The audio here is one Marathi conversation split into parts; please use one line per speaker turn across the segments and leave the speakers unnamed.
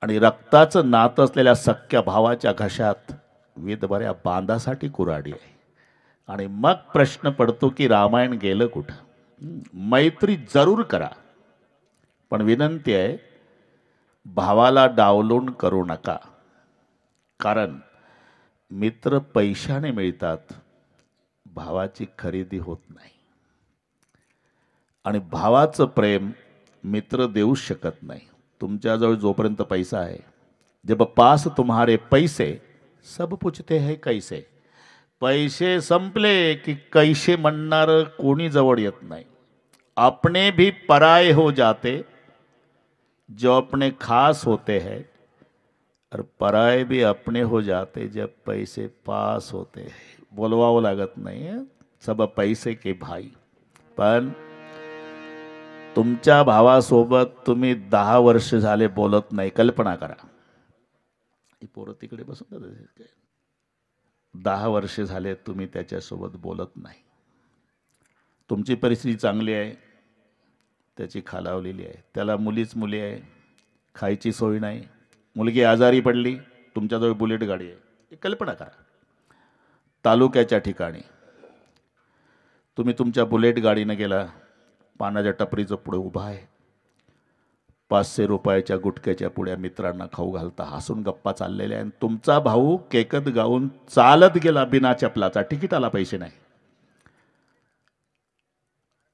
आणि रक्ताचं नातं असलेल्या सख्या भावाच्या घशात विधभऱ्या बांधासाठी कुऱ्हाडी आहे. आणि मग प्रश्न पडतो की रामायण गेलं कुठं. मैत्री जरूर करा, पण विनंती आहे भावाला डावलून करू नका. कारण मित्र पैशाने मिळतात, भावाची खरेदी होत नाही. आणि भावाचं प्रेम मित्र देऊ शकत नाही. तुमच्याजवळ जोपर्यंत पैसा आहे, जब पास तुम्हारे पैसे सब पूछते हैं कैसे. पैसे संपले की कैसे म्हणणार कोणी जवळ येत नाही. अपने भी पराये हो जाते जो अपने खास होते हैं, और पराये भी अपने हो जाते जब पैसे पास होते हैं. बोलवावं लागत नाही है, सब पैसे के भाई. पण तुमच्या भावासोबत तुम्ही 10 वर्ष झाले बोलत नाही. कल्पना करा, ही पोरं तिकडे बसून 10 वर्ष झाले तुम्ही त्याच्यासोबत बोलत नाही. तुमची परिस्थिती चांगली आहे, त्याची खालावलेली आहे. त्याला मुलीच मुली आहे, खायची सोय नाही. मुलगी आजारी पडली, तुमच्याजवळ बुलेट गाडी आहे. ही कल्पना करा. तालुक्याच्या ठिकाणी तुम्ही तुमच्या बुलेट गाडीनं गेला, पानाच्या टपरीचं पुढे उभा आहे, 500 रुपयाच्या गुटख्याच्या पुड्या मित्रांना खाऊ घालता, हसून गप्पा चाललेल्या. आणि तुमचा भाऊ केकत गाऊन चालत गेला बिना चपलाचा, तिकिटाला पैसे नाही.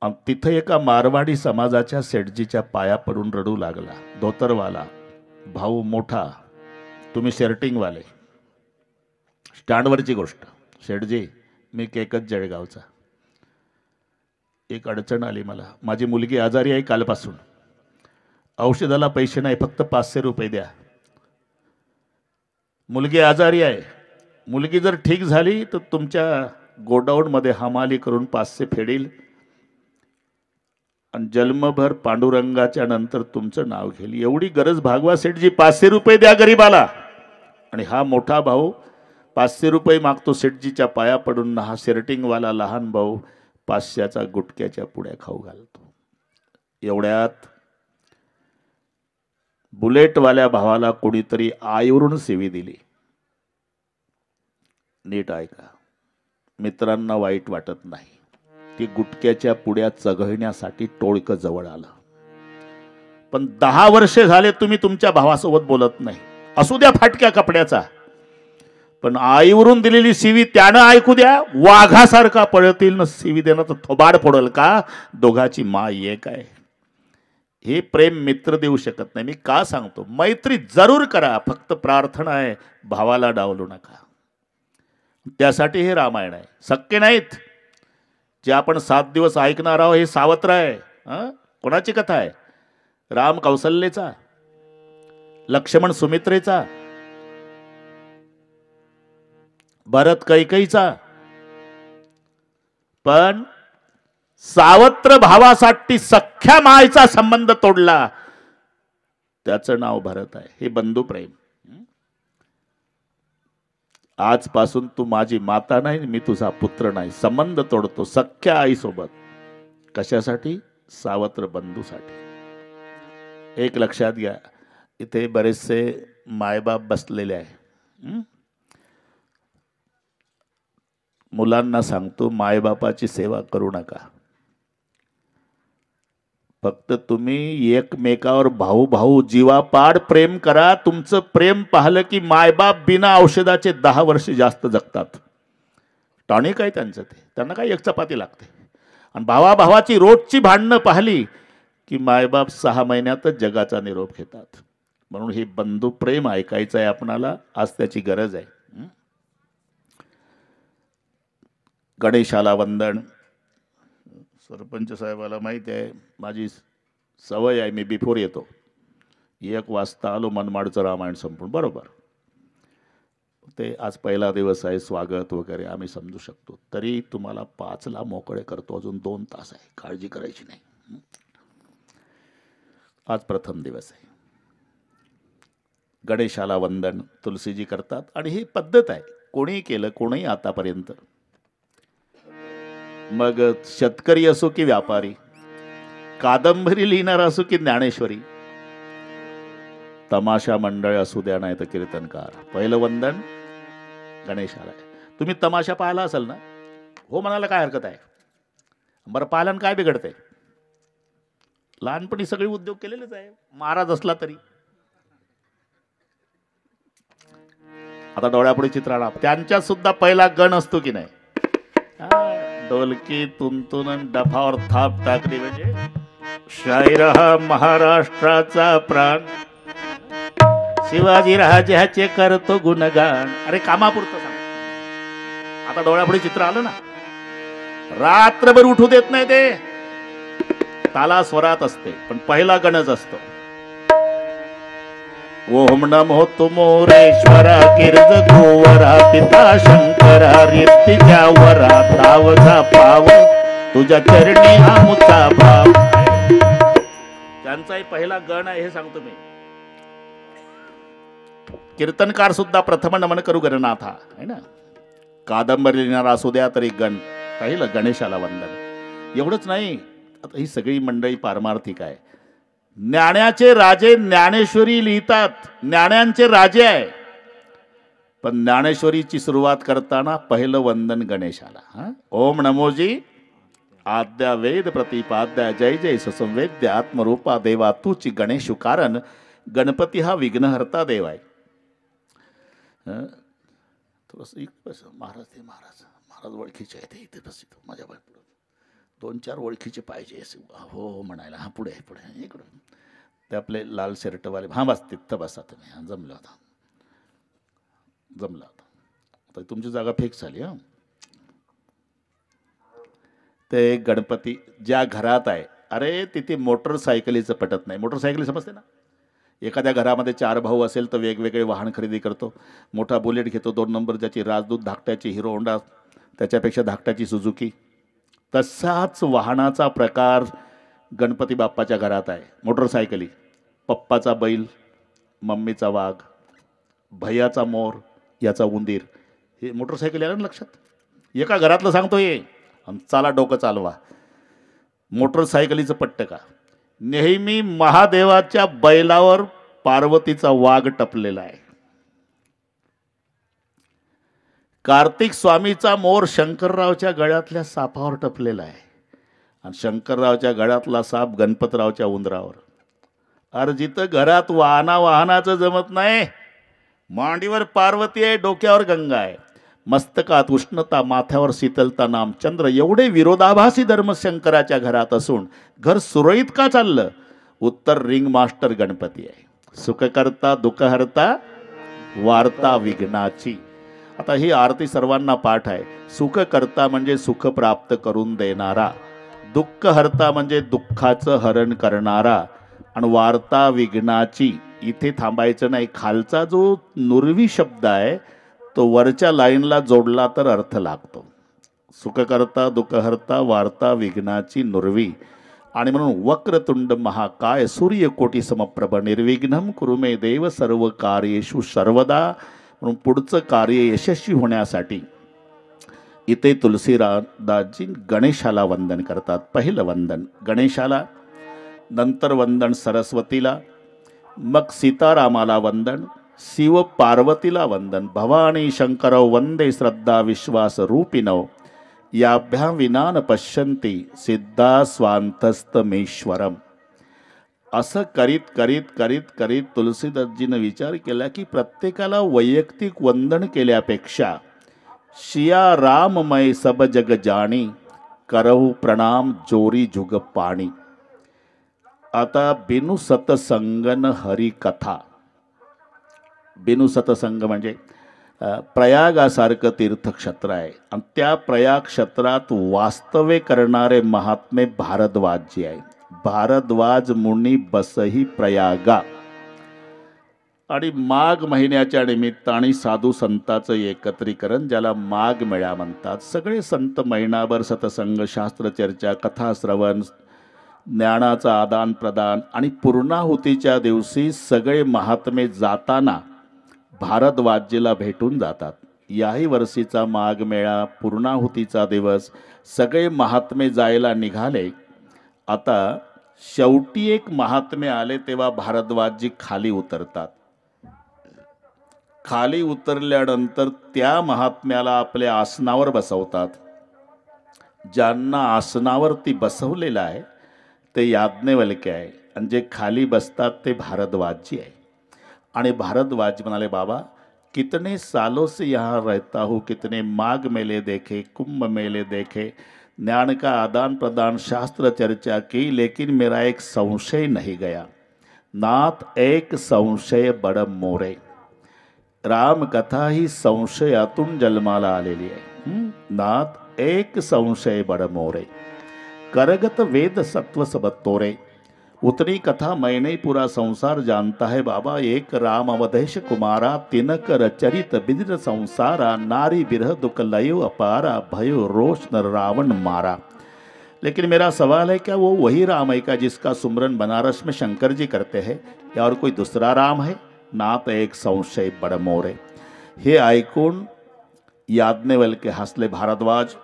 आणि तिथे एका मारवाडी समाजाच्या सेठजीच्या पाया पडून रडू लागला. धोतरवाला भाऊ मोठा, तुम्ही शर्टिंगवाले. स्टँडवरची गोष्ट. शेठजी, मी केकत जळगावचा. एक अडचण आली मला. माझी मुलगी आजारी आहे कालपासून. औषधाला पैसे नाही, फक्त 500 रुपये द्या. मुलगी आजारी आहे. मुलगी जर ठीक झाली तर तुमच्या गोडाऊनमध्ये हमाली करून 500 फेडील आणि जन्मभर पांडुरंगाच्या नंतर तुमचं नाव घेईल. एवढी गरज भागवा सेठजी, 500 रुपये द्या गरीबाला. आणि हा मोठा भाऊ 500 रुपये मागतो सेठजीच्या पाया पडून. हा शर्टिंगवाला लहान भाऊ 500चा गुटक्याच्या पुड्या खाऊ घालतो. एवढ्यात बुलेटवाल्या भावाला कोणीतरी आईवरून सेवी दिली. नीट ऐका, मित्रांना वाईट वाटत नाही. ती गुटक्याच्या पुड्या चघळण्यासाठी टोळकं जवळ आलं. पण 10 वर्ष झाले तुम्ही तुमच्या भावासोबत बोलत नाही. असू द्या फाटक्या कपड्याचा, पण आईवरून दिलेली सीवी त्यानं ऐकू द्या. वाघासारखा पळतील न सीवी देणं तर थोबाड फोडल का. दोघाची माय एक आहे. हे प्रेम मित्र देऊ शकत नाही. मी का सांगतो, मैत्री जरूर करा, फक्त प्रार्थना आहे भावाला डावलू नका. त्यासाठी हे रामायण आहे. शक्य नाहीत जे आपण 7 दिवस ऐकणार आहोत हे सावत्र आहे. कोणाची कथा आहे? राम कौशल्येचा, लक्ष्मण सुमित्रेचा, भरत कैकईचा. पण सावत्र भावासाठी सख्या मायचा संबंध तोडला, त्याचं नाव भरत आहे. हे बंधू प्रेम. आजपासून तू माझी माता नाही, मी तुझा पुत्र नाही. संबंध तोडतो सख्या आईसोबत. कशासाठी? सावत्र बंधूसाठी. एक लक्षात घ्या, इथे बरेचसे मायबाप बसलेले आहे. मुलांना सांगतो, मायबापाची सेवा करू नका. फक्त तुम्ही एकमेकावर भाऊ भाऊ जीवापाड प्रेम करा. तुमचं प्रेम पाहिलं की मायबाप बिना औषधाचे 10 वर्ष जास्त जगतात. टॉनिक आहे त्यांचं ते, त्यांना काय 1 चपाती लागते. आणि भावा भावाची रोजची भांडणं पाहिली की मायबाप 6 महिन्यातच जगाचा निरोप घेतात. म्हणून हे बंधू प्रेम ऐकायचं आहे आपणाला. आज त्याची गरज आहे. गणेशाला वंदन. सरपंच साहेबाला माहिती आहे माझी सवय आहे, मी बिफोर येतो. 1 वाजता आलो, मनमाडचं रामायण संपून बरोबर. ते आज पहिला दिवस आहे, स्वागत वगैरे आम्ही समजू शकतो. तरी तुम्हाला 5ला मोकळे करतो. अजून 2 तास आहे, काळजी करायची नाही. आज प्रथम दिवस आहे. गणेशाला वंदन तुलसीजी करतात आणि ही पद्धत आहे. कोणीही केलं, कोणीही आतापर्यंत. मग शेतकरी असो की व्यापारी, कादंबरी लिहिणारा असो की ज्ञानेश्वरी, तमाशा मंडळ असू द्या नाही तर कीर्तनकार, पहिलं वंदन गणेशाला आहे. तुम्ही तमाशा पाहिला असेल ना? हो म्हणायला काय हरकत आहे? बरं, पालन काय बिघडतंय? लहानपणी सगळे उद्योग केलेलेच आहे, महाराज असला तरी. आता डोळ्यापुढे चित्र आणा, त्यांच्यात सुद्धा पहिला गण असतो की नाही? ढोलकी तुंतुन डफावर थाप टाकली म्हणजे शाहीर हा महाराष्ट्राचा प्राण, शिवाजी राजाचे करतो गुणगान. अरे कामापुरतं सांग. आता डोळ्यापुढे चित्र आलं ना? रात्रभर उठू देत नाही ते, ताला स्वरात असते, पण पहिला गणच असतो. ओम नमो तुमोरेश्वरा गिरज गोवरा पिता शंकरा रीतीच्या वरा तावजा पाव तुझ्या चरणी आमुचा भाव. त्यांचाही पहिला गण आहे हे सांगतो मी. कीर्तनकार सुद्धा प्रथम नमन करू गणनाथा आहे ना. कादंबरी लिहिणारा असू द्या तरी गण, पहिलं गणेशाला वंदन. एवढंच नाही, आता ही सगळी मंडळी पारमार्थिक आहे. ज्ञानाचे राजे ज्ञानेश्वरी लिहितात, ज्ञानांचे राजे आहे, पण ज्ञानेश्वरीची सुरुवात करताना पहिलं वंदन गणेशाला. ओम नमोजी आद्या वेद प्रतिपाद्या जय जय सुसंवेद्य आत्मरूपा देवा तूची गणेशु कारण. गणपती हा विघ्नहर्ता देव आहे. थोडंसं महाराज ते महाराज महाराज ओळखीचे आहे, ते इथे बस, माझ्या बाय 2-4 ओळखीचे पाहिजे. हो हो म्हणायला. हा पुढे पुढे इकडं ते आपले लाल शर्टवाले. हा बस तिथं बसा तुम्ही. हा जमलं होता, जमलं होता. आता तुमची जागा फिक्स झाली. हा, ते गणपती ज्या घरात आहे, अरे तिथे मोटरसायकलीचं पटत नाही. मोटरसायकली समजते ना? एखाद्या घरामध्ये 4 भाऊ असेल तर वेगवेगळे वाहन खरेदी करतो. मोठा बुलेट घेतो 2 नंबर, ज्याची राजदूत धाकट्याची हिरो होंडा, त्याच्यापेक्षा धाकट्याची सुझुकी. तसाच वाहनाचा प्रकार गणपती बाप्पाच्या घरात आहे. मोटरसायकली, पप्पाचा बैल, मम्मीचा वाघ, भैयाचा मोर, याचा उंदीर. हे मोटरसायकल आलं ना लक्षात? एका घरातलं सांगतो हे, चाला डोकं चालवा. मोटरसायकलीचं पट्ट का? नेहमी महादेवाच्या बैलावर पार्वतीचा वाघ टपलेला आहे. कार्तिक स्वामीचा मोर शंकररावच्या गळ्यातल्या सापावर टपलेला आहे, आणि शंकररावच्या गळ्यातला साप गणपतरावच्या उंदरावर. अरे जिथं घरात वाहनाचं जमत नाही, मांडीवर पार्वती आहे, डोक्यावर गंगा आहे, मस्तकात उष्णता, माथ्यावर शीतलता नामचंद्र. एवढे विरोधाभासी धर्म शंकराच्या घरात असून घर सुरळीत का चाललं? उत्तर रिंग मास्टर गणपती आहे. सुखकर्ता दुःखहर्ता वार्ता विघ्नाची. आता ही आरती सर्वांना पाठ आहे. सुखकर्ता म्हणजे सुख प्राप्त करून देणारा, दुःखहर्ता म्हणजे दुःखाचं हरण करणारा, आणि वार्ता विघ्नाची. इथे थांबायचं नाही. खालचा जो नुरवी शब्द आहे तो वरच्या लाईनला जोडला तर अर्थ लागतो. सुखकर्ता दुःखहर्ता वार्ता विघ्नाची नुरवी. आणि म्हणून वक्रतुंड महाकाय सूर्यकोटी समप्रभ निर्विघ्नं कुरु मे देव सर्व कार्येषु सर्वदा. म्हणून पुढचं कार्य यशस्वी होण्यासाठी इथे तुलसीदासजी गणेशाला वंदन करतात. पहिलं वंदन गणेशाला, नंतर वंदन सरस्वतीला, मग सीतारामाला वंदन, शिव पार्वतीला वंदन. भवानी शंकर वंदे श्रद्धा विश्वास रूपिणौ याभ्यां विना न पश्यन्ति सिद्धा स्वांतस्तमेश्वरम. असं करीत करीत करीत करीत तुलसीदासजीनं विचार केला की प्रत्येकाला वैयक्तिक वंदन केल्यापेक्षा शिया राममय सब जग जाणी करहु प्रणाम जोरी जुग पाणी. आता बिनु सतसंगन हरी कथा. बिनु सतसंग म्हणजे प्रयागासारखं तीर्थक्षेत्र आहे, आणि त्या प्रयाग क्षेत्रात वास्तव्य करणारे महात्मे भारद्वाजजी आहे. भारद्वाज मुनी बसही प्रयागा. आणि माघ महिन्याच्या निमित्ताने साधू संतांचं एकत्रीकरण, ज्याला माघ मेळा म्हणतात. सगळे संत महिनाभर सतसंग, शास्त्रचर्चा, कथाश्रवण, ज्ञानाचा आदान प्रदान, आणि पूर्णाहुतीच्या दिवशी सगळे महात्मे जाताना भारद्वाजजीला भेटून जातात. याही वर्षीचा माघ मेळा, पूर्णाहुतीचा दिवस, सगळे महात्मे जायला निघाले. आता शेवटी एक महात्मे आले तेव्हा भारद्वाजजी खाली उतरतात. खाली उतरल्यानंतर त्या महात्म्याला आपल्या आसनावर बसवतात. ज्यांना आसनावरती बसवलेलं आहे ते याज्ञवल्क्य आहे आणि जे खाली बसतात ते भारद्वाजजी आहे. आणि भारद्वाज म्हणाले, बाबा कितने सालों से यहाँ रहता हूँ, कितने माघ मेले देखे, कुंभ मेले देखे, ज्ञान का आदान प्रदान, शास्त्र चर्चा की, लेकिन मेरा एक संशय नहीं गया. नाथ एक संशय बड़ मोरे. राम कथा ही संशयातून जन्माला आलेली आहे. नाथ एक संशय बड़ मोरे, करगत वेद सत्व सब तोरे. उतनी कथा मैंने पूरा संसार जानता है बाबा. एक राम अवधेश कुमारा, तिनकर चरित बिदिर संसारा. नारी बिरह दुख लयो अपारा, भयो रोष न रावण मारा. लेकिन मेरा सवाल है, क्या वो वही राम है क्या जिसका सुमरन बनारस में शंकर जी करते हैं, या और कोई दूसरा राम है? नाथ एक संशय बड़ मोरे. हे ऐकून याज्ञवल्क्य हंसले. भारद्वाज,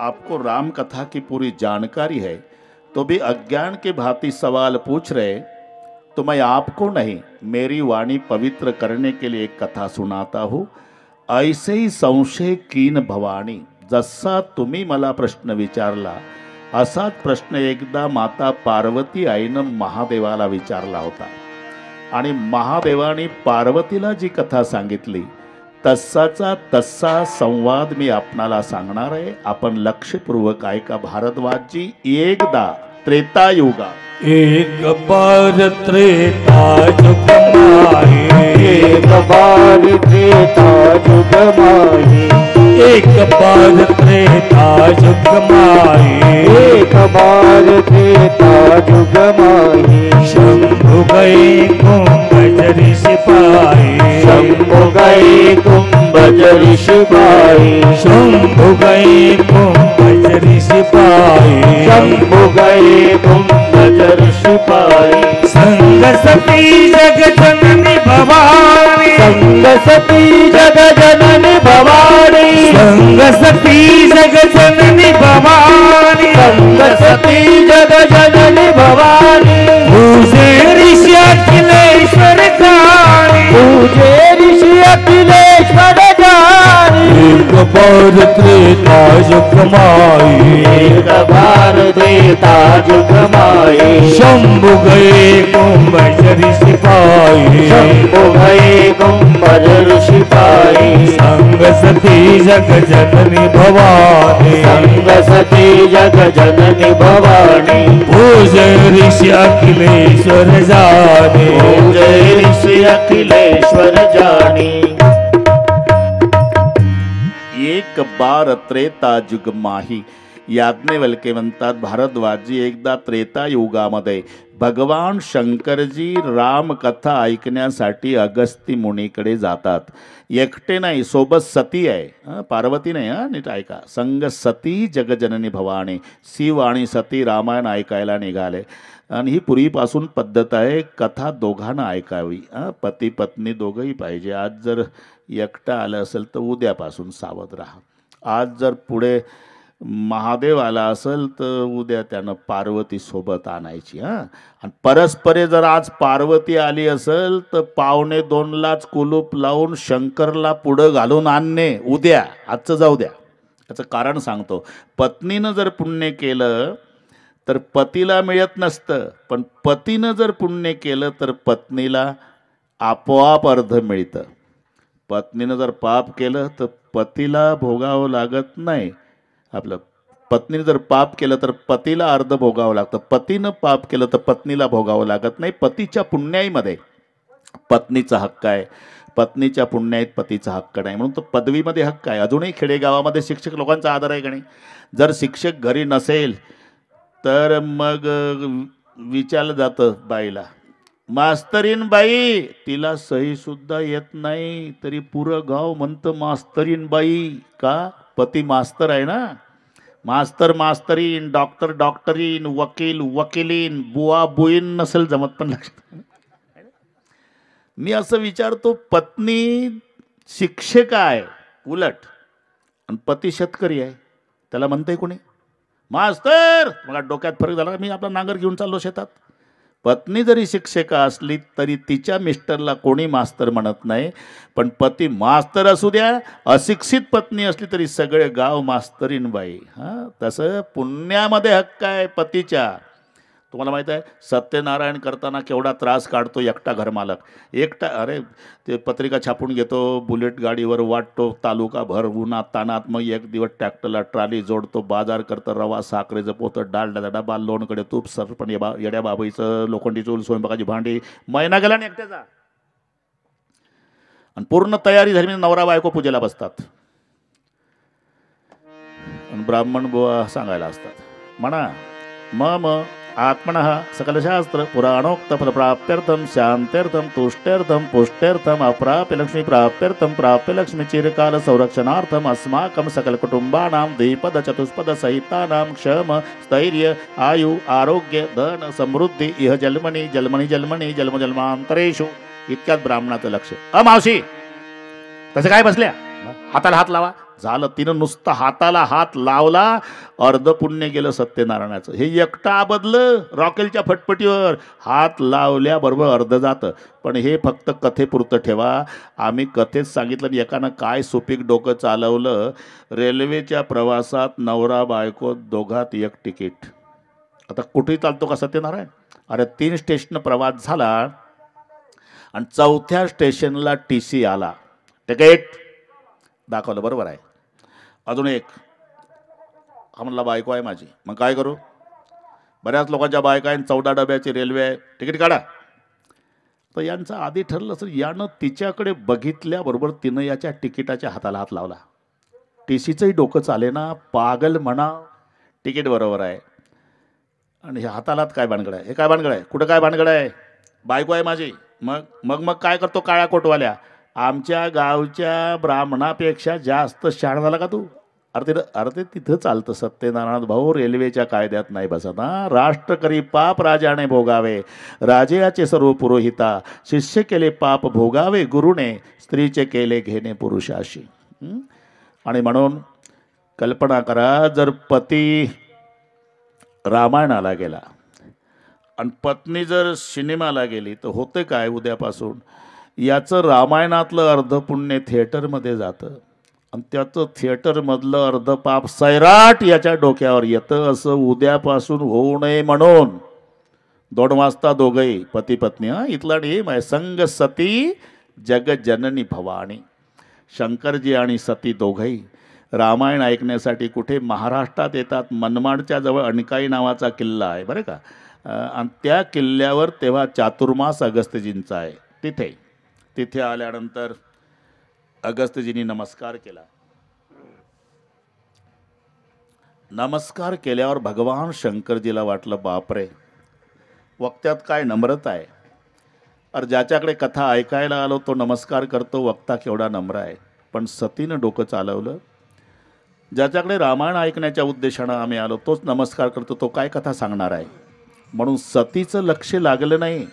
आपको राम कथा की पूरी जानकारी है तो भी अज्ञान के भांति सवाल पूछ रहे, तो मैं आपको नहीं मेरी वाणी पवित्र करने के लिए एक कथा सुनाता हूँ. ऐसे ही संशय कीन भवानी. जसा तुम्ही मला प्रश्न विचारला असाच प्रश्न एकदा माता पार्वती आईनं महादेवाला विचारला होता. आणि महादेवाने पार्वतीला जी कथा सांगितली तसाचा तसा संवाद मी आपणाला सांगणार आहे. आपण लक्षपूर्वक ऐका. भारद्वाजजी, एकदा त्रेतायुगा
एक बार त्रेता युग माही,
एक बार त्रेता युग माही,
एक बार त्रेता युग माही,
एक बार त्रेता युग माही.
शंभु गए कुंभ सिपाही,
शंभु गए कुंभ सिपाही,
शंभु गए कुंभ सिपाही,
शंभु गए कुंभ सिपाही.
संग सती जग जननी भवानी,
संग सती जग जननी भवानी,
संग सती जग जननी भवानी,
संग सती जग जननी भवानी.
पूजे ऋषि अखिलेश्वर जानी,
पूजे ऋषि अखिलेश्वर जानी.
एक बार त्रेता युग माही,
एक बार त्रेता युग माही.
शंभु गए कुंभ सिपाही,
शंभु गए कुंभ सिपाही.
संग सती जग जननी भवानी,
संग सती जग जननी भवानी.
पूजे ऋषि अखिलेश्वर जानी,
पूजे ऋषि अखिलेश्वर जानी.
एक बार त्रेता युग माही. याज्ञवल्क्य म्हणतात, भारद्वाजजी एकदा त्रेतायुगामध्ये भगवान शंकरजी रामकथा ऐकण्यासाठी अगस्ती मुनीकडे जातात. एकटे नाही, सोबत सती आहे. पार्वती नाही, नीट ऐका. संग सती जगजननी भवानी. शिव आणि सती रामायण ऐकायला निघाले. आणि ही पूर्वीपासून पद्धत आहे, कथा दोघांना ऐकावी. पती पत्नी दोघंही पाहिजे. आज जर एकटा आलं असेल तर उद्यापासून सावध राहा. आज जर पुढे महादेव आला असेल तर उद्या त्यानं पार्वती सोबत आणायची. आणि परस्परे जर आज पार्वती आली असेल तर 1:45लाच कुलूप लावून शंकरला पुढं घालून आणणे उद्या. आजचं जाऊ द्या. त्याचं कारण सांगतो. पत्नीनं जर पुण्य केलं तर पतीला मिळत नसतं, पण पतीनं जर पुण्य केलं तर पत्नीला आपोआप अर्ध मिळतं. पत्नीनं जर पाप केलं तर पतीला भोगावं लागत नाही. आपलं पत्नीने जर पाप केलं तर पतीला अर्ध भोगावं लागतं. पतीनं पाप केलं तर पत्नीला भोगावं लागत नाही. पतीच्या पुण्याईमध्ये पत्नीचा हक्क आहे, पत्नीच्या पुण्याईत पतीचा हक्क नाही. म्हणून तो पदवीमध्ये हक्क आहे. अजूनही खेडेगावामध्ये शिक्षक लोकांचा आदर आहे का नाही? जर शिक्षक घरी नसेल तर मग विचारलं जातं बाईला, मास्तरीन बाई. तिला सही सुद्धा येत नाही तरी पुरं गाव म्हणतं मास्तरीन बाई. का? पती मास्तर आहे ना. मास्तर मास्तरीन, डॉक्टर डॉक्टरीन, वकील वकिलीन, बुवा बुईन नसेल जमत. पण लक्षात मी असं विचारतो, पत्नी शिक्षक आहे उलट आणि पती शेतकरी आहे, त्याला म्हणतंय कोणी? मास्तर मला डोक्यात फरक झाला. मी आपला नांगर घेऊन चाललो शेतात. पत्नी जरी शिक्षिका असली तरी तिच्या मिस्टरला कोणी मास्तर म्हणत नाही. पण पती मास्तर असू द्या, अशिक्षित पत्नी असली तरी सगळे गाव मास्तरीन बाई. हां, तसं पुण्यामध्ये हक्क आहे पतीच्या. तुम्हाला माहीत आहे सत्यनारायण करताना केवढा त्रास काढतो एकटा घरमालक. एकटा, अरे ते पत्रिका छापून घेतो, बुलेट गाडीवर वाटतो, तालुका भर उन्हात तानात, मग एक दिवस ट्रॅक्टरला ट्राली जोडतो, बाजार करतं, रवा साखरेचं पोतं, डाळ डबा, लोणकडे तूप, सरपण येड्या बाबाईचं, लोखंडी चूल, स्वयंपाकाची भांडी, महिना गेला ना एकट्याचा. आणि पूर्ण तयारी झाली म्हणजे नवरा बायको पूजेला बसतात आणि ब्राह्मण बुवा सांगायला असतात. म्हणा मम आत्मनः सकलशास्त्र पुराणोक्त फलप्राप्त्यर्थम शांत्यर्थम तुष्ट्यर्थम पुष्ट्यर्थम अप्राप्य लक्ष्मी प्राप्त्यर्थम प्राप्य लक्ष्मी चिरकाल संरक्षणार्थम अस्माकं सकल कुटुंबानां द्विपद चतुष्पद सहितानां क्षम स्थैर्य आयु आरोग्य धन समृद्धी इह जन्मनी जन्मनी जन्मनी जन्म जन्मांतरेषु. इतक्यात ब्राह्मणाचं लक्ष. मावशी तसं काय बसल्या, हाताला हात लावा. झालं, तिनं नुसतं हाताला हात लावला, अर्ध पुण्य गेलं सत्यनारायणाचं. हे एकटा बदलं रॉकेलच्या फटफटीवर हात लावल्याबरोबर अर्ध जातं. पण हे फक्त कथेपुरतं ठेवा. आम्ही कथेत सांगितलं. एकानं काय सुपीक डोकं चालवलं, रेल्वेच्या प्रवासात नवरा बायको दोघात एक तिकीट. आता कुठेही चालतो का सत्यनारायण? अरे 3 स्टेशन प्रवास झाला आणि 4थ्या स्टेशनला TC आला. तिकीट दाखवलं, बरोबर आहे. अजून एक, हा म्हणला बायको आहे माझी, मग काय करू? बऱ्याच लोकांच्या बायका आहे, 14 डब्याची रेल्वे आहे, तिकीट काढा. तर यांचं आधी ठरलं असेल, यानं तिच्याकडे बघितल्याबरोबर तिनं याच्या तिकिटाच्या हाताला हात लावला. TCचंही डोकं चाले ना, पागल म्हणा, तिकीट बरोबर आहे आणि हे हाताला हात काय भानगड आहे? हे काय भानगड आहे? कुठं काय भानगड आहे? बायको आहे माझी. मग मग मग काय करतो काळ्या कोटवाल्या? आमच्या गावच्या ब्राह्मणापेक्षा जास्त शहाणा झाला का तू? अरे तिथं चालतं सत्यनारायण भाऊ, रेल्वेच्या कायद्यात नाही बसत. राष्ट्र करी पाप राजाने भोगावे, राजयाचे सर्व पुरोहिता, शिष्य केले पाप भोगावे गुरुने, स्त्रीचे केले घेणे पुरुषाशी. आणि म्हणून कल्पना करा, जर पती रामायणाला गेला आणि पत्नी जर सिनेमाला गेली तर होते काय उद्यापासून? याचं रामायणातलं अर्ध पुण्य थिएटरमध्ये जातं आणि त्याचं थिएटरमधलं अर्ध पाप सैराट याच्या डोक्यावर येतं. असं उद्यापासून होऊ नये म्हणून 2 वाजता दोघंही पती पत्नी, इथला नियम आहे, संग सती जगजननी भवानी. शंकरजी आणि सती दोघंही रामायण ऐकण्यासाठी कुठे महाराष्ट्रात येतात. मनमाडच्या जवळ अणकाई नावाचा किल्ला आहे बरं का, आणि त्या किल्ल्यावर तेव्हा चातुर्मास अगस्त्यजींचा आहे. तिथे आल्यानंतर अगस्त्यजींनी नमस्कार केला. नमस्कार केल्यावर भगवान शंकरजीला वाटलं, बापरे, वक्त्यात काय नम्रता आहे. अरे ज्याच्याकडे कथा ऐकायला आलो तो नमस्कार करतो, वक्ता केवढा नम्र आहे. पण सतीनं डोकं चालवलं. ज्याच्याकडे रामायण ऐकण्याच्या उद्देशानं आम्ही आलो तोच नमस्कार करतो, तो काय कथा सांगणार आहे? म्हणून सतीचं लक्ष लागलं नाही.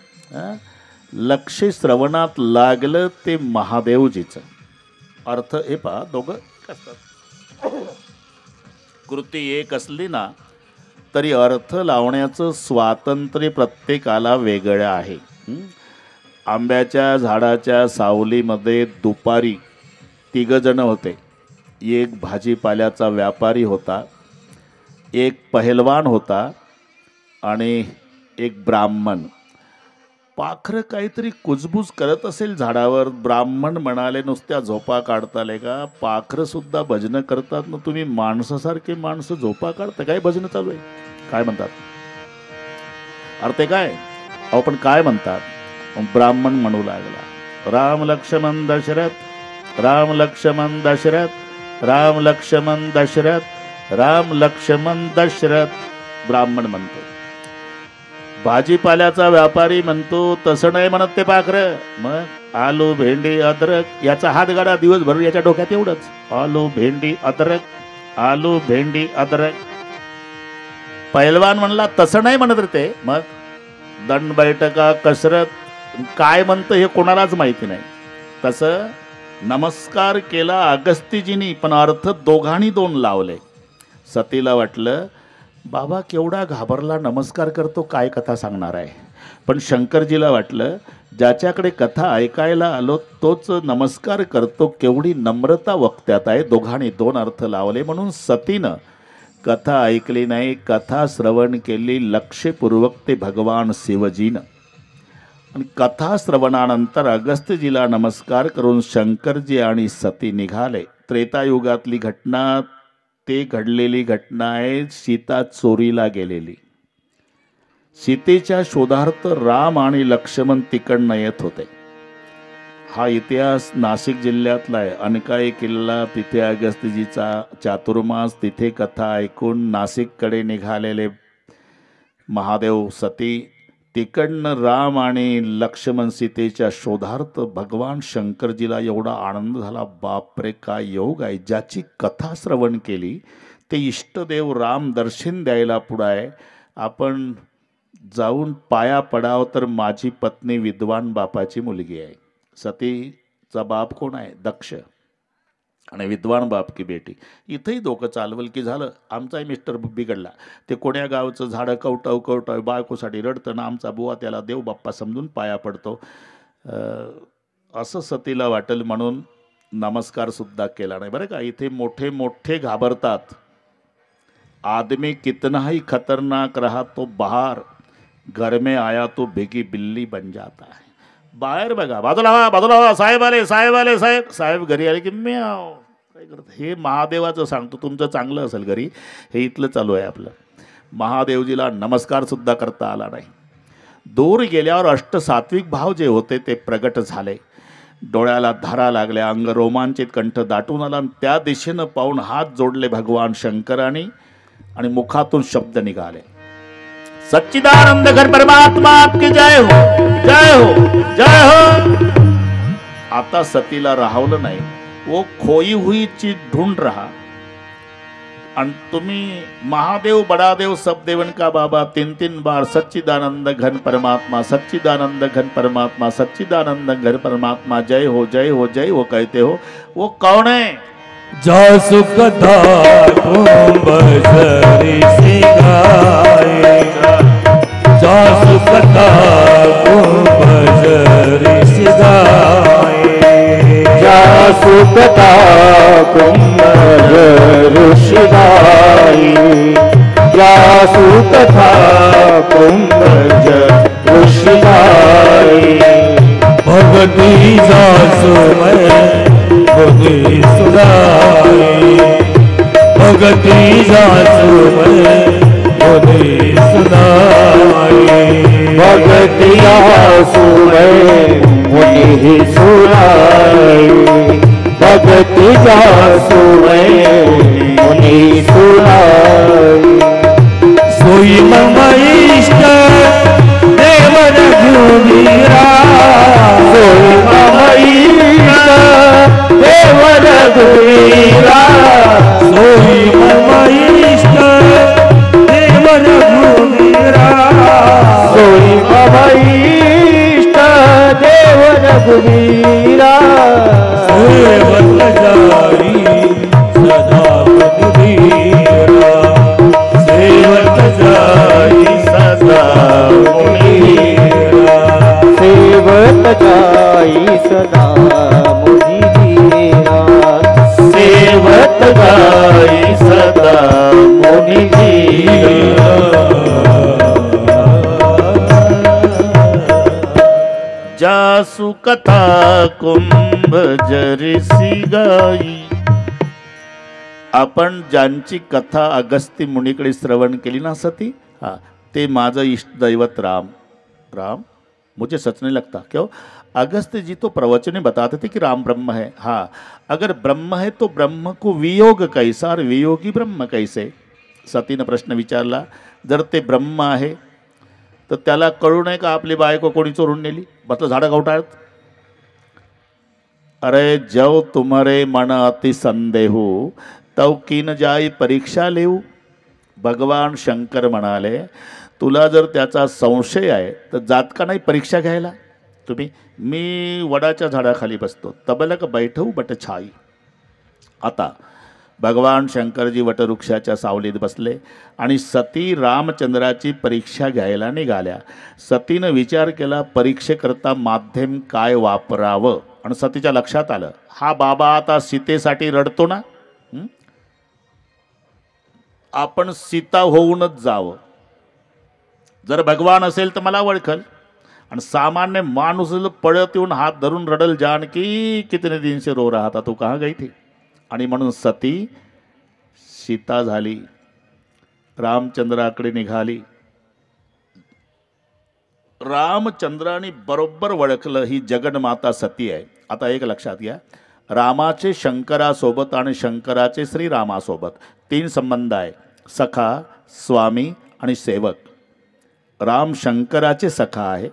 लक्ष श्रवणात लागलं ते महादेवजीचं. अर्थ हे पहा, दोघं असतात, कृती एक असली ना तरी अर्थ लावण्याचं स्वातंत्र्य प्रत्येकाला वेगळं आहे. आंब्याच्या झाडाच्या सावलीमध्ये दुपारी 3 जण होते. एक भाजीपाल्याचा व्यापारी होता, एक पहिलवान होता आणि एक ब्राह्मण. पाखरं काहीतरी कुजबूज करत असेल झाडावर. ब्राह्मण म्हणाले, नुसत्या झोपा काढताले का? पाखरं सुद्धा भजनं करतात ना, तुम्ही माणसासारखे माणसं झोपा काढता काय? भजनं चालू आहे काय म्हणतात? अर्थ काय? अहो पण काय म्हणतात? ब्राह्मण म्हणू लागला, राम लक्ष्मण दशरथ, राम लक्ष्मण दशरथ, राम लक्ष्मण दशरथ, राम लक्ष्मण दशरथ. ब्राह्मण म्हणतो. भाजीपाल्याचा व्यापारी म्हणतो, तसं नाही म्हणत ते पाखरं. मग आलू भेंडी अद्रक, याचा हात गाडा दिवसभर याच्या डोक्यात एवढंच, आलू भेंडी अद्रक, आलू भेंडी अद्रक. पहिलवान म्हणला, तसं नाही म्हणत रे ते. मग दंड बैठका कसरत काय म्हणतं हे कोणालाच माहिती नाही. तसं नमस्कार केला अगस्त्यजींनी, पण अर्थ दोघांनी 2 लावले. सतीला वाटलं बाबा केवढा घाबरला, नमस्कार करतो, काय कथा सांगणार आहे. पण शंकरजीला वाटलं ज्याच्याकडे कथा ऐकायला आलो तोच नमस्कार करतो, केवढी नम्रता वक्त्यात आहे. दोघांनी दोन अर्थ लावले. म्हणून सतीनं कथा ऐकली नाही, कथा श्रवण केली लक्षपूर्वक ते भगवान शिवजीनं. आणि कथा श्रवणानंतर अगस्त्यजीला नमस्कार करून शंकरजी आणि सती निघाले. त्रेतायुगातली घटना, ते घडलेली घटना आहे. सीता चोरीला गेलेली. सीतेच्या शोधार्थ राम आणि लक्ष्मण तिकडनं येत होते. हा इतिहास नाशिक जिल्ह्यातला आहे. अनकाई किल्ला, तिथे अगस्त्यजीचा चातुर्मास, तिथे कथा ऐकून नाशिककडे निघालेले महादेव सती, तिकडनं राम आणि लक्ष्मण सीतेच्या शोधार्थ भगवान शंकरजीला एवढा आनंद झाला. बापरे काय योग आहे. ज्याची कथा श्रवण केली ते इष्टदेव राम दर्शन द्यायला पुढं आहे. आपण जाऊन पाया पडाव तर माझी पत्नी विद्वान बापाची मुलगी आहे. सतीचा बाप कोण आहे? दक्ष. आणि विद्वान बाप की बेटी. इथंही डोकं चालवल की झालं आमचाही मिस्टर बिघडला. ते कोण्या गावचं झाडं कवटाव बायकोसाठी रडतं ना, आमचा बुवा त्याला देव बाप्पा समजून पाया पडतो. असं सतीला वाटेल म्हणून नमस्कार सुद्धा केला नाही बरं का. इथे मोठे मोठे घाबरतात. आदमी कितना ही खतरनाक रहा तो बाहर, घर में आया तो भेगी बिल्ली बन जाता है. बाहेर बघा, बाजूला साहेब आले, साहेब घरी आले की म्याव काय करत. हे महादेवाचं सांगतो, तुमचं चांगलं असेल घरी, हे इथलं चालू आहे आपलं. महादेवजीला नमस्कार सुद्धा करता आला नाही. दूर गेल्यावर अष्टसात्विक भाव जे होते ते प्रगट झाले. डोळ्याला धारा लागल्या, अंग रोमांचित, कंठ दाटून आला. त्या दिशेनं पाहून हात जोडले भगवान शंकरांनी आणि मुखातून शब्द निघाले, सच्चिदानंद घर परमात्मा आपकी जय हो, जय हो, जय हो. आता सतीला राहवलं नाही. वो खोई हुई चीज ढूंढ रहा. आणि तुम्ही महादेव बडादेव सब देवन का बाबा 3 बार सच्चिदानंद घन परमात्मा, सच्चिदानंद घन परमात्मा, सच्चिदानंद घन परमात्मा, जय हो, जय हो, जय हो कहते हो. वो कौन है?
जासु कथा कुंभजरी सिगाए, जासु कथा कुंभजरी सिगाए,
जासु कथा कुंभजरी सिगाए, जासु कथा कुंभजरी सिगाए.
भगती जासु मैं भगती सुनाई, भगती जासु मैं भगती सुनाई,
भगति जासु मैं मुनि सुनाई, भगति जासु मैं मुनि सुनाई.
सोई मम इष्ट देव रघुवीरा,
सोई मम इष्ट देव रघुवीरा,
सोई मम इष्ट देव रघुवीरा,
सोई मम इष्ट देव रघुवीरा.
सेवत जाई सदा मुनिवीरा, सेवत जाई सदा मुनिवीरा,
सेवत जाई सदा मुनिवीरा, सेवत जाई सदा मुनिवीरा.
जासु कथा कुंभजरी सिगाई. आपण ज्यांची कथा अगस्त्य मुनीकडे श्रवण केली ना सती, हाँ ते माझं इष्ट दैवत राम. राम मुझे सच नहीं लगता. क्यों? अगस्त्य जी तो प्रवचन में बताते थे कि राम ब्रह्म है. हाँ, अगर ब्रह्म है तो ब्रह्म को वियोग कैसा और वियोगी ब्रह्म कैसे. सतीनं प्रश्न विचारला. जर ते ब्रह्म आहे तर त्याला कळू नये का आपली बायको कोणी चोरून नेली, बसलं झाडं कवटाळत. अरे जव तुम्हारे मन अति संदेहू तव कीन जाई परीक्षा लेऊ. भगवान शंकर म्हणाले तुला जर त्याचा संशय आहे तर जात का नाही परीक्षा घ्यायला. तुम्ही मी वडाच्या झाडाखाली बसतो, तबलक बैठवू बट छाई. आता भगवान शंकरजी वटवृक्षाच्या सावलीत बसले आणि सती रामचंद्राची परीक्षा घ्यायला निघाल्या. सतीनं विचार केला परीक्षेकरता माध्यम काय वापरावं, आणि सतीच्या लक्षात आलं हा बाबा आता सीतेसाठी रडतो ना, आपण सीता होऊनच जावं. जर भगवान असेल तर मला ओळखल, आणि सामान्य माणूस पळत येऊन हात धरून रडल जानकी कितने दिन से रो रहा था तू कहाँ गई थी. आणि म्हणून सती सीता झाली, रामचंद्राकडे निघाली. रामचंद्राने बरोबर ओळखलं ही जगन्माता सती आहे. आता एक लक्षात घ्या, रामाचे शंकरासोबत आणि शंकराचे श्रीरामासोबत 3 संबंध आहे, सखा, स्वामी आणि सेवक. राम शंकराचे सखा आहे,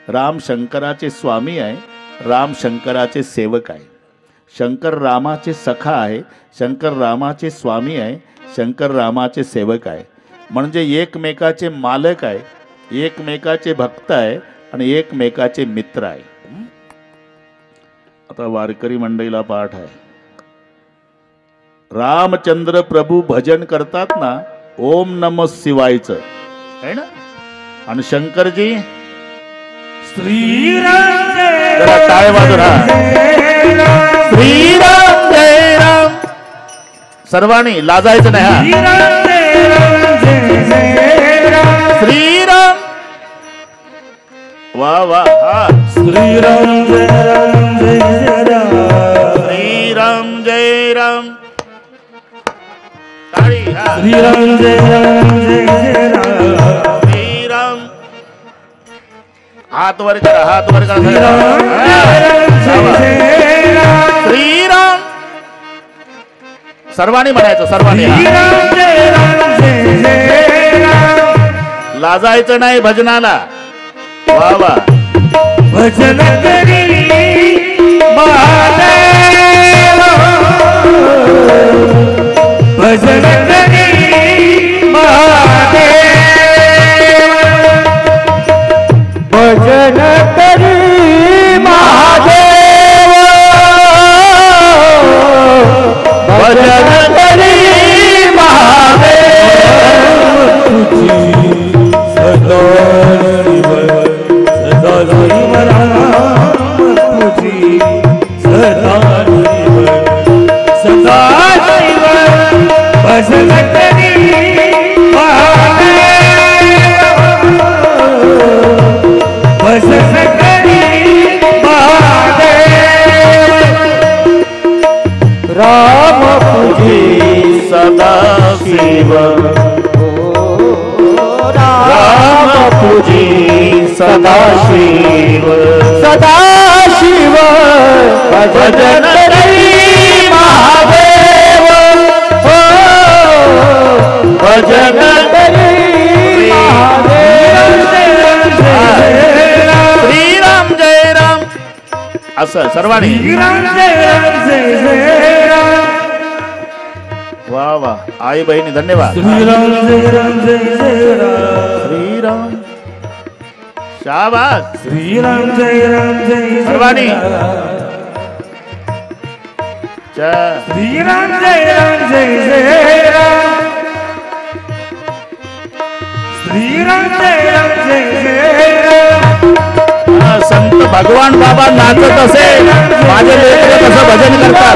राम शंकराचे स्वामी आहे, राम शंकराचे सेवक आहे. शंकर रामाचे सखा आहे, शंकर रामाचे स्वामी आहे, शंकर रामाचे सेवक आहे. म्हणजे एकमेकाचे मालक आहे, एकमेकाचे भक्त आहे आणि एकमेकाचे मित्र आहे. आता वारकरी मंडळीला पाठ आहे. रामचंद्र प्रभू भजन करतात ना ओम नमः शिवायचं आहे ना, आणि शंकरजी
श्रीराम
जरा टाळ वाजव श्रीराम जय राम. सर्वांनी लाजायचं नाही हा. श्रीराम वा वा हा.
श्रीराम जय राम जय राम.
श्रीराम जय राम. टाळी हा.
श्रीराम जय राम जय राम.
श्रीराम हात वर करा, हात वर करा. श्रीराम सर्वांनी म्हणायचं, सर्वांनी लाजायचं नाही भजनाला. वा वा.
भजन करी महादेव, भजन करी महादेव,
भजन करी महादेव, भजन करी महादेव,
सदा शिव सदा शिव राम तुझी, सदा शिव सदा शिव भजन करी महादेव, भजन करी महादेव,
राम तुझी
सदा शिव
राम तुझी
सदा शिव
सदा शिव भजन करी महादेव, हो भजन करी महादेव.
श्रीराम जय राम असं सर्वांनी. वा वा. आई बहिणी धन्यवाद.
श्रीराम जय राम जय राम.
श्रीराम शाबास.
श्रीराम जय राम जय
सर्वांनी.
श्रीराम जय राम जय राम. श्रीराम जय राम जय राम.
संत भगवान बाबा नाचत असे माझे लेकरं कसं भजन करतात.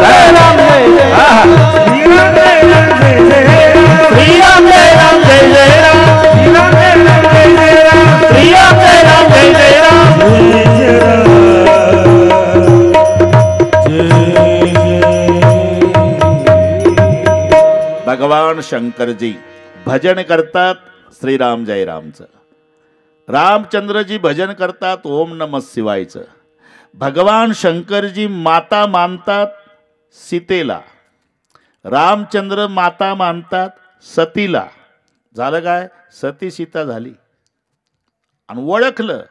हा, हा.
श्रीराम जय राम जय राम.
श्रीराम जय राम जय जय राम.
श्रीराम जय राम जय राम.
श्रीराम जय राम जय जय राम.
जय राम.
भगवान शंकरजी भजन करतात श्रीराम जय रामचं. रामचंद्रजी भजन करतात ओम नमः शिवायचं. भगवान शंकरजी माता मानतात सीतेला, रामचंद्र माता मानतात सतीला. झालं काय, सती सीता झाली आणि ओळखलं.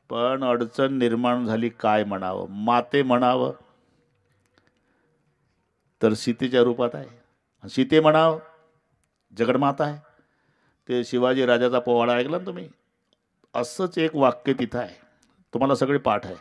पण अडचण निर्माण झाली. काय म्हणावं, माते म्हणावं तर सीतेच्या रूपात आहे, सीते म्हणावं जगन्माता आहे. ते शिवाजी राजाचा पोवाडा ऐकला ना तुम्ही, असंच एक वाक्य तिथं आहे. तुम्हाला सगळे पाठ आहे.